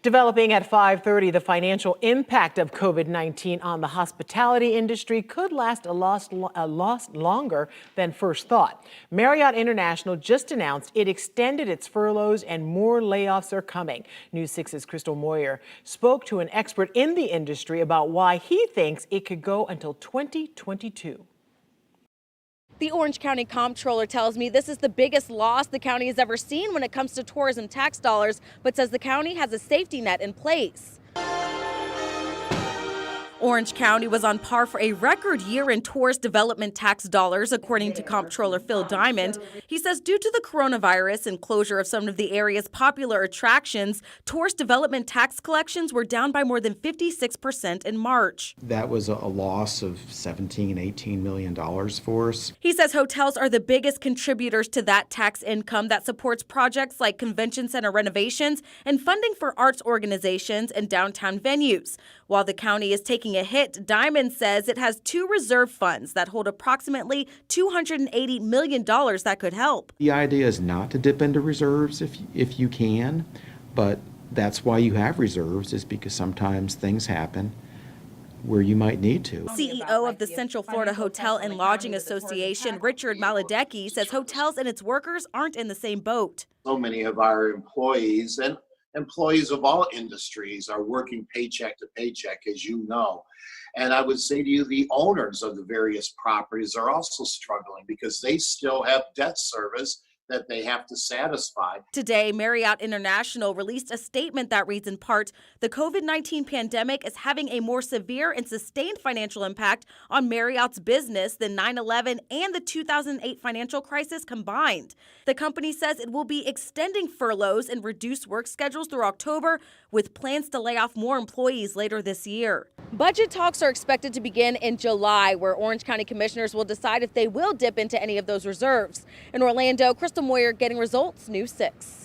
Developing at 5:30, the financial impact of COVID-19 on the hospitality industry could last a lot longer than first thought. Marriott International just announced it extended its furloughs and more layoffs are coming. News 6's Crystal Moyer spoke to an expert in the industry about why he thinks it could go until 2022. The Orange County comptroller tells me this is the biggest loss the county has ever seen when it comes to tourism tax dollars, but says the county has a safety net in place. Orange County was on par for a record year in tourist development tax dollars, according to Comptroller Phil Diamond. He says due to the coronavirus and closure of some of the area's popular attractions, tourist development tax collections were down by more than 56% in March. That was a loss of $17, $18 million for us. He says hotels are the biggest contributors to that tax income that supports projects like convention center renovations and funding for arts organizations and downtown venues. While the county is taking a hit, Diamond says it has two reserve funds that hold approximately $280 million that could help. The idea is not to dip into reserves if you can, but that's why you have reserves, is because sometimes things happen where you might need to. CEO of the Central Florida Hotel and Lodging Association, Richard Maladecki, says hotels and its workers aren't in the same boat. So many of our employees and employees of all industries are working paycheck to paycheck, as you know. And I would say to you, the owners of the various properties are also struggling because they still have debt service that they have to satisfy. Today, Marriott International released a statement that reads in part, the COVID-19 pandemic is having a more severe and sustained financial impact on Marriott's business than 9/11 and the 2008 financial crisis combined. The company says it will be extending furloughs and reduced work schedules through October, with plans to lay off more employees later this year. Budget talks are expected to begin in July, where Orange County commissioners will decide if they will dip into any of those reserves. In Orlando, Crystal Moyer, Getting Results, News 6.